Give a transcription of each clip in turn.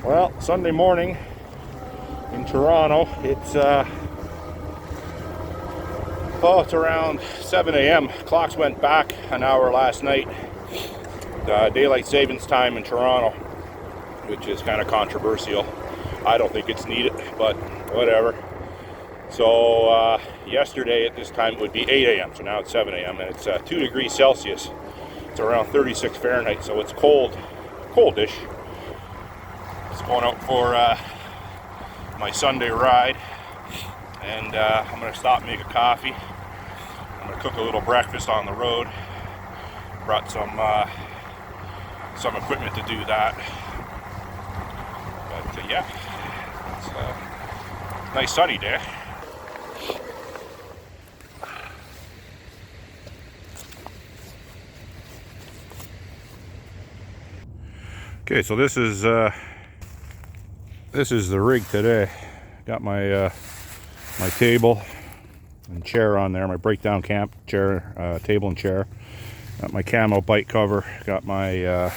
Well, Sunday morning in Toronto, it's around 7 a.m. Clocks went back an hour last night. Daylight savings time in Toronto, which is kind of controversial. I don't think it's needed, but whatever. So yesterday at this time it would be 8 a.m. So now it's 7 a.m. and it's 2 degrees Celsius. It's around 36 Fahrenheit, so it's coldish. Just going out for my Sunday ride, and I'm going to stop and make a coffee. I'm going to cook a little breakfast on the road. Brought some equipment to do that. But yeah, it's a nice sunny day. Okay, so this is the rig today. Got my my table and chair on there, my breakdown camp chair, table and chair. Got my camo bike cover. Got my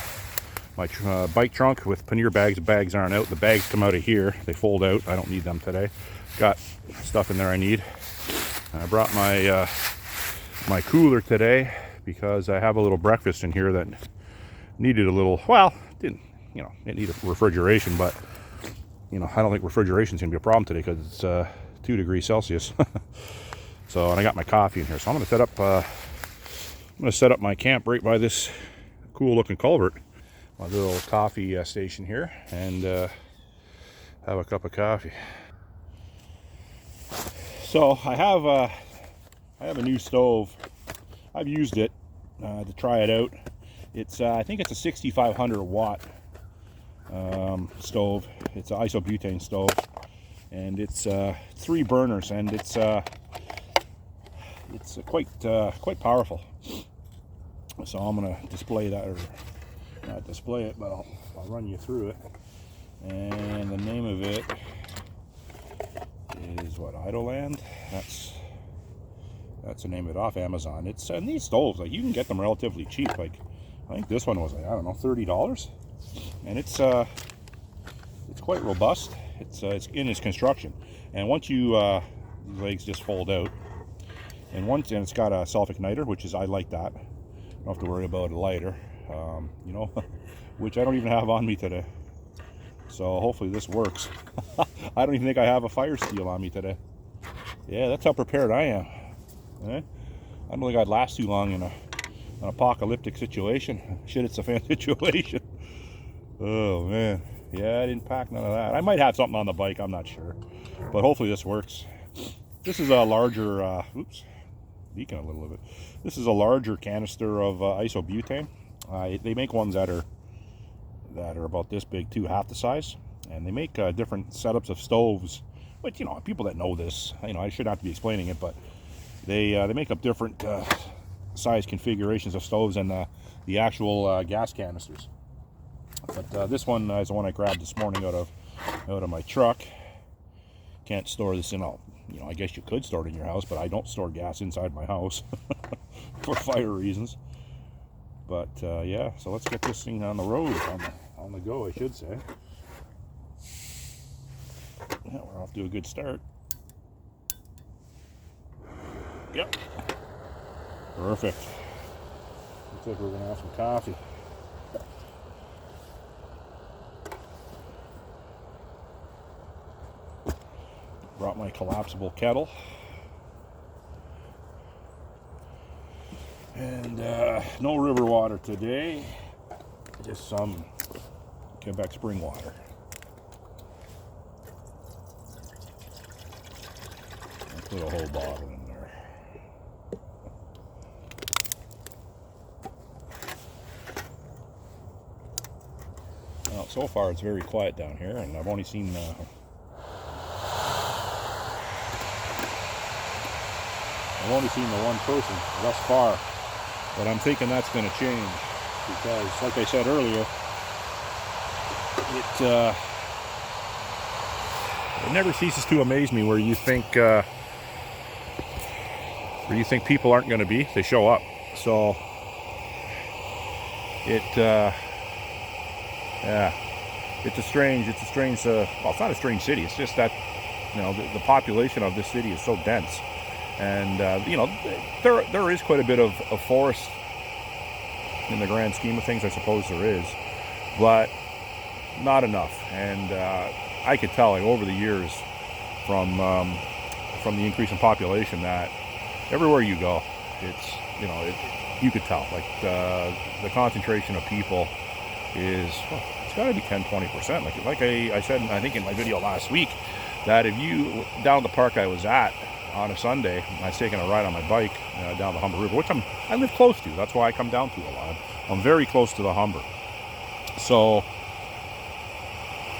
bike trunk with pannier bags. The bags aren't out. The bags come out of here. They fold out. I don't need them today. Got stuff in there I need. I brought my my cooler today because I have a little breakfast in here that needed a little, well, didn't, you know, it needed refrigeration, but you know, I don't think refrigeration's gonna be a problem today because it's 2 degrees Celsius. So, and I got my coffee in here, so I'm gonna set up my camp right by this cool looking culvert, my little coffee station here, and have a cup of coffee. So I have a new stove. I've used it to try it out. It's I think it's a 6,500 watt stove. It's an isobutane stove, and it's 3 burners, and it's quite powerful. So I'm gonna display that, or not display it, but I'll run you through it. And the name of it is what, Idleland. That's the name of it, off Amazon. It's, and these stoves, like, you can get them relatively cheap. Like, I think this one was, like, I don't know, $30, and it's quite robust. It's in its construction, and once you these legs just fold out, and it's got a self igniter, which is, I like that. Don't have to worry about a lighter, you know, which I don't even have on me today. So hopefully this works. I don't even think I have a fire steel on me today. Yeah, that's how prepared I am. Eh? I don't think I'd last too long in an apocalyptic situation. Shit, it's a fan situation. Oh man, yeah, I didn't pack none of that. I might have something on the bike, I'm not sure, but hopefully this works. This is a larger, oops, leaking a little bit. This is a larger canister of isobutane. They make ones that are about this big too, half the size, and they make different setups of stoves. But you know, people that know this, you know, I shouldn't have to be explaining it, but they make up different size configurations of stoves and the actual gas canisters. But this one is the one I grabbed this morning out of my truck. Can't store this in all. You know, I guess you could store it in your house, but I don't store gas inside my house for fire reasons. But yeah, so let's get this thing on the road, on the go, I should say. Yeah, we're off to a good start. Yep. Perfect. Looks like we're gonna have some coffee. Brought my collapsible kettle. And no river water today, just some Quebec spring water. I'll put a whole bottle in there. Well, so far it's very quiet down here, and I've only seen the one person thus far, but I'm thinking that's going to change, because like I said earlier, it never ceases to amaze me where you think people aren't going to be, they show up. So it yeah, it's a strange, well, it's not a strange city. It's just that, you know, the population of this city is so dense. And, you know, there is quite a bit of forest in the grand scheme of things, I suppose there is. But not enough. And I could tell, like, over the years from the increase in population that everywhere you go, it's, you know, you could tell, like, the concentration of people is, well, it's got to be 10-20%. Like I said, I think in my video last week, that if you, down at the park I was at on a Sunday, I was taking a ride on my bike down the Humber River, which I live close to. That's why I come down to a lot. I'm very close to the Humber. So,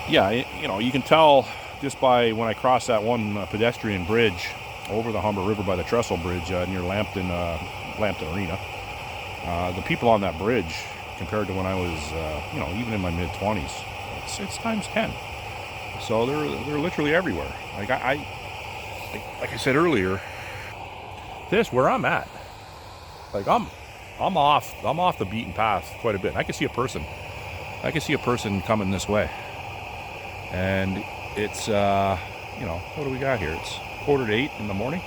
yeah, you know, you can tell just by when I cross that one pedestrian bridge over the Humber River by the Trestle Bridge near Lambton Arena. The people on that bridge, compared to when I was, you know, even in my mid-20s, it's times 10. So they're literally everywhere. Like like I said earlier, this where I'm at, like I'm off the beaten path quite a bit. I can see a person coming this way, and it's you know, what do we got here? It's 7:45 in the morning.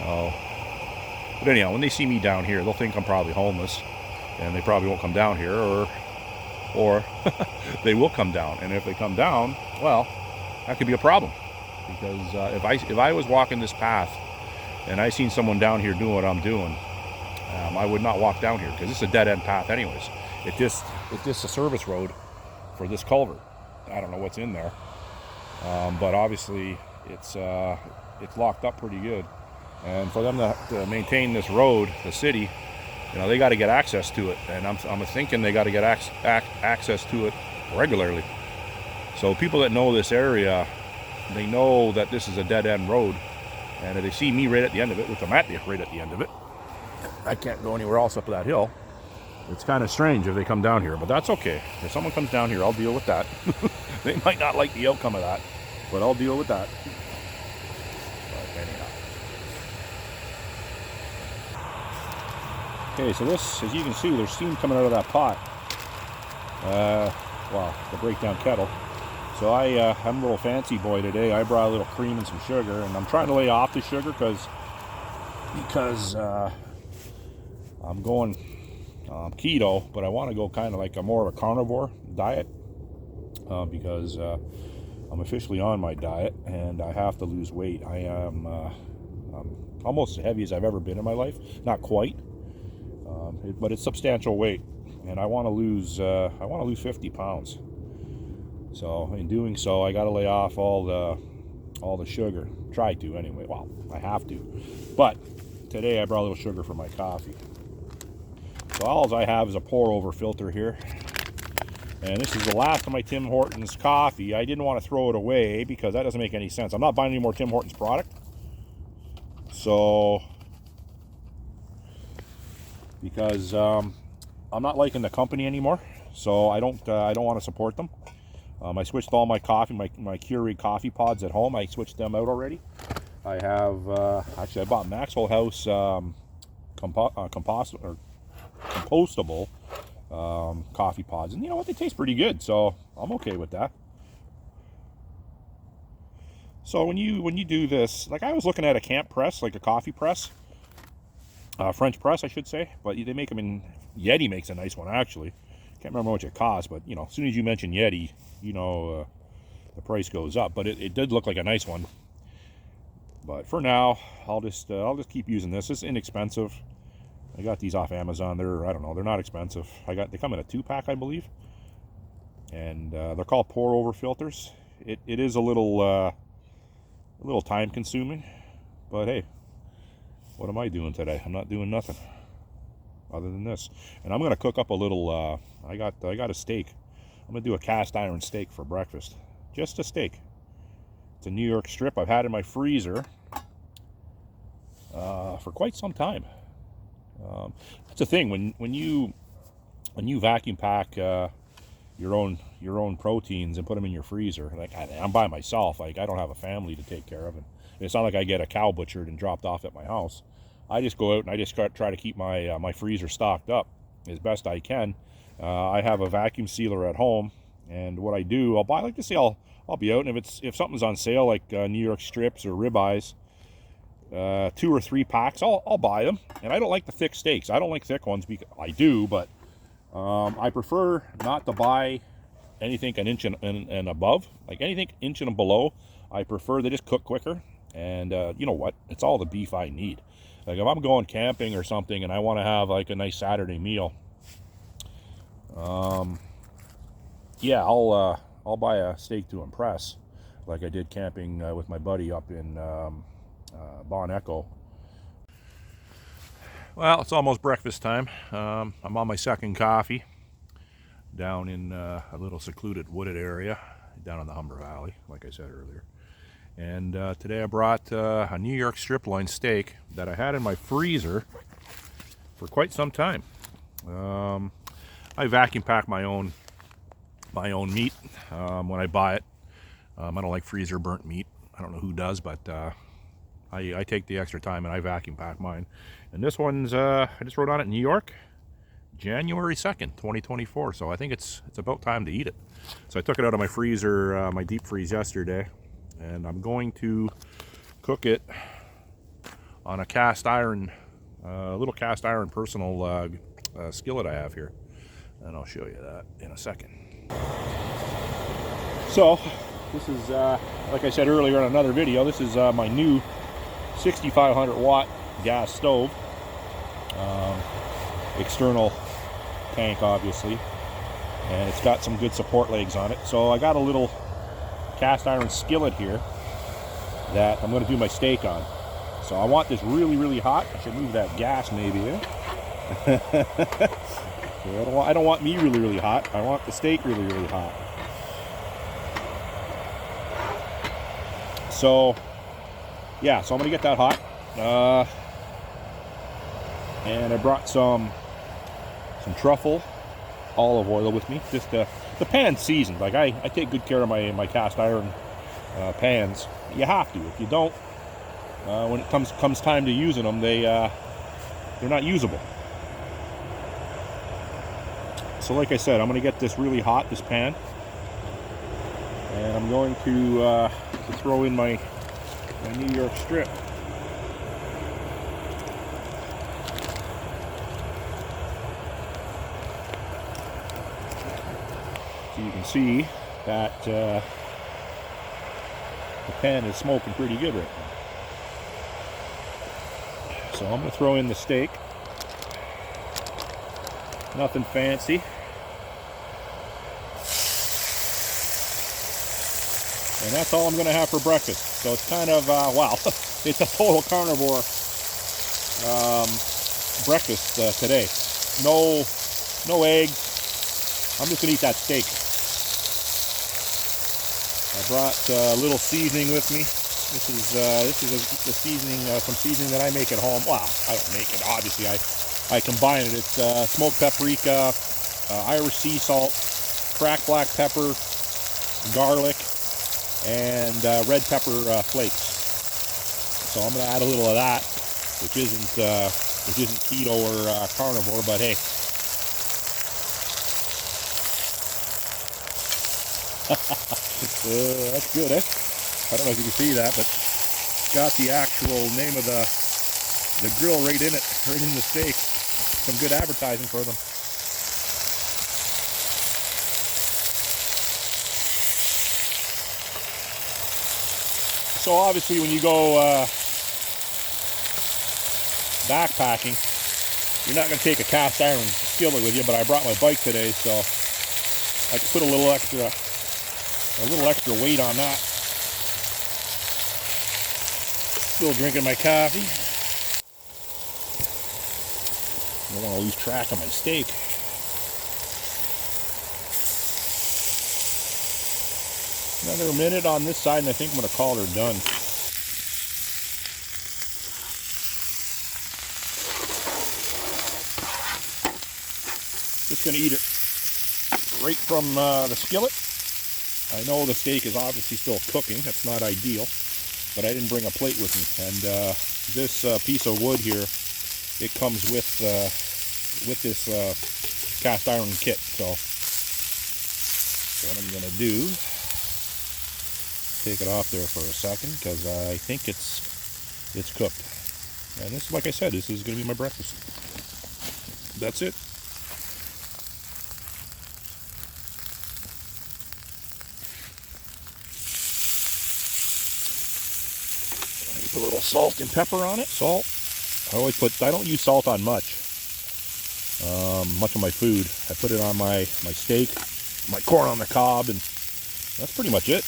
Oh, but anyhow, when they see me down here, they'll think I'm probably homeless, and they probably won't come down here, or they will come down. And if they come down, well, that could be a problem, because if I was walking this path and I seen someone down here doing what I'm doing, I would not walk down here, because it's a dead end path anyways. It's just a service road for this culvert. I don't know what's in there, but obviously it's locked up pretty good. And for them to maintain this road, the city, you know, they got to get access to it, and I'm thinking they got to get access to it regularly. So people that know this area, they know that this is a dead end road, and if they see me right at the end of it, which I'm at right at the end of it, I can't go anywhere else up that hill. It's kind of strange if they come down here, but that's okay. If someone comes down here, I'll deal with that. They might not like the outcome of that, but I'll deal with that. But anyhow. Okay, so this, as you can see, there's steam coming out of that pot. Well, the breakdown kettle. So I'm a little fancy boy today. I brought a little cream and some sugar, and I'm trying to lay off the sugar because I'm going keto, but I want to go kind of like a more of a carnivore diet because I'm officially on my diet and I have to lose weight. I am almost as heavy as I've ever been in my life. Not quite, but it's substantial weight, and I want to lose 50 pounds. So in doing so, I got to lay off all the sugar. Try to anyway. Well, I have to. But today I brought a little sugar for my coffee. So all I have is a pour-over filter here. And this is the last of my Tim Hortons coffee. I didn't want to throw it away because that doesn't make any sense. I'm not buying any more Tim Hortons product. So, because I'm not liking the company anymore. So I don't want to support them. I switched all my coffee, my Keurig coffee pods at home. I switched them out already. I have, actually I bought Maxwell House compostable coffee pods, and you know what, they taste pretty good, so I'm okay with that. So when you do this, like I was looking at a camp press, like a coffee press, French press I should say, but they make them in, Yeti makes a nice one actually. Can't remember how much it costs, but you know, as soon as you mention Yeti, you know, the price goes up. But it did look like a nice one. But for now, I'll just keep using this. It's inexpensive. I got these off Amazon. I don't know, they're not expensive. They come in a 2-pack, I believe, and they're called pour-over filters. It is a little time consuming, but hey, what am I doing today? I'm not doing nothing other than this. And I'm gonna cook up a little. I got a steak. I'm gonna do a cast iron steak for breakfast. Just a steak. It's a New York strip I've had in my freezer for quite some time. That's the thing when you vacuum pack your own proteins and put them in your freezer. Like I'm by myself. Like I don't have a family to take care of, and it's not like I get a cow butchered and dropped off at my house. I just go out and I just try to keep my my freezer stocked up as best I can. I have a vacuum sealer at home, And what I do, I'll buy, like to say, I'll be out, and if something's on sale, like New York strips or ribeyes, 2 or 3 packs, I'll buy them. And I don't like the thick steaks. I don't like thick ones, because I do, but I prefer not to buy anything an inch and above. Like anything inch and below, I prefer they just cook quicker. And you know what? It's all the beef I need. Like if I'm going camping or something and I want to have like a nice Saturday meal, yeah, I'll buy a steak to impress, like I did camping with my buddy up in Bon Echo. Well, it's almost breakfast time. I'm on my second coffee down in a little secluded wooded area down in the Humber Valley, like I said earlier. And today I brought a New York strip loin steak that I had in my freezer for quite some time. I vacuum pack my own meat when I buy it. I don't like freezer burnt meat. I don't know who does, but I take the extra time and I vacuum pack mine. And this one's I just wrote on it New York, January 2nd, 2024. So I think it's about time to eat it. So I took it out of my freezer, my deep freeze yesterday, and I'm going to cook it on a cast iron, little cast iron personal skillet I have here, and I'll show you that in a second. So this is, like I said earlier in another video, this is my new 6500 watt gas stove, external tank obviously, and it's got some good support legs on it. So I got a little cast iron skillet here that I'm going to do my steak on. So I want this really hot. I should move that gas maybe. So I don't want me really hot. I want the steak really hot. So yeah, so I'm going to get that hot. And I brought some truffle olive oil with me. Just the pan's seasoned. Like I take good care of my cast iron pans. You have to. If you don't, when it comes time to using them, they're not usable. So like I said, I'm going to get this really hot, this pan, and I'm going to throw in my New York strip. So you can see that the pan is smoking pretty good right now. So I'm going to throw in the steak. Nothing fancy. And that's all I'm going to have for breakfast. So it's kind of, wow, it's a total carnivore breakfast today. No eggs. I'm just going to eat that steak. I brought a little seasoning with me. This is the seasoning, some seasoning that I make at home. Wow, I don't make it, obviously. I combine it. It's smoked paprika, Irish sea salt, cracked black pepper, garlic, and red pepper flakes. So I'm going to add a little of that, which isn't keto or carnivore, but hey. That's good, eh? I don't know if you can see that, but it's got the actual name of the grill right in it, right in the steak. Some good advertising for them. So obviously when you go backpacking, you're not going to take a cast iron skillet with you, but I brought my bike today, so I can put a little extra weight on that. Still drinking my coffee. Don't want to lose track of my steak. Another minute on this side, and I think I'm going to call her done. Just going to eat it right from the skillet. I know the steak is obviously still cooking. That's not ideal, but I didn't bring a plate with me. And this piece of wood here, it comes with this cast iron kit. So what I'm gonna do, take it off there for a second because I think it's cooked. And this, like I said, this is gonna be my breakfast. That's it. Put a little salt and pepper on it. Salt. I don't use salt on much of my food. I put it on my steak, my corn on the cob, and that's pretty much it.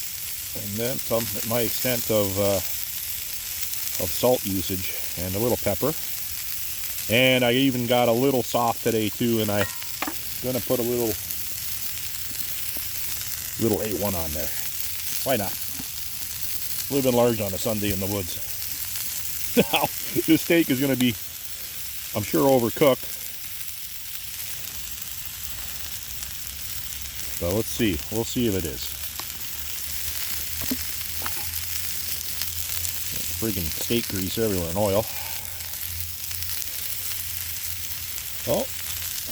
And then some, my extent of salt usage, and a little pepper. And I even got a little soft today too, and I'm gonna put a little A1 on there. Why not? Living large on a Sunday in the woods. Now, this steak is going to be, I'm sure, overcooked. So let's see. We'll see if it is. Friggin' steak grease everywhere and oil. Oh,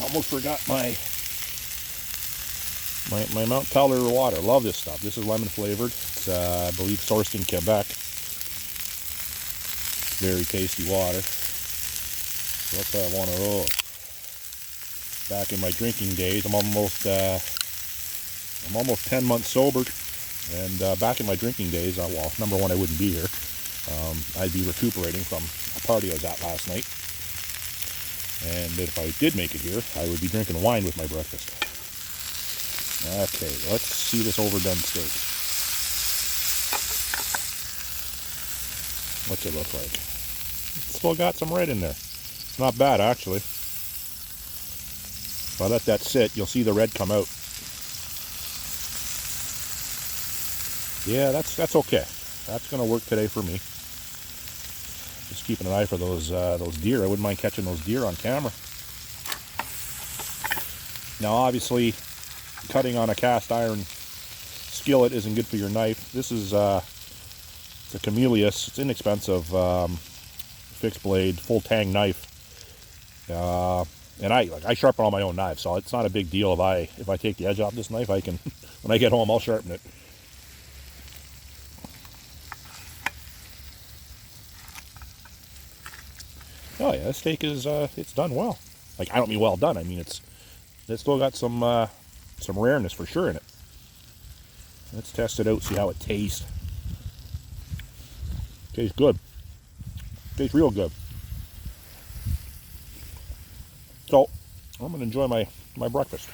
almost forgot my Mount Peller water. Love this stuff. This is lemon flavored. It's, I believe, sourced in Quebec. Very tasty water. So let's have one of those. Back in my drinking days, I'm almost 10 months sober, and back in my drinking days, well, number one, I wouldn't be here. I'd be recuperating from a party I was at last night, and if I did make it here, I would be drinking wine with my breakfast. Okay, let's see this overdone steak. What's it look like? It's still got some red in there. It's not bad, actually. If I let that sit, you'll see the red come out. Yeah, that's okay. That's going to work today for me. Just keeping an eye for those deer. I wouldn't mind catching those deer on camera. Now, obviously, cutting on a cast iron skillet isn't good for your knife. This is it's a Camelius. It's inexpensive, fixed blade, full tang knife. And I sharpen all my own knives, so it's not a big deal if I take the edge off this knife. I can, when I get home, I'll sharpen it. Oh yeah, this steak is it's done well. Like, I don't mean well done. I mean it's still got some rareness for sure in it. Let's test it out, see how it tastes. Tastes good. Tastes real good. So I'm gonna enjoy my breakfast.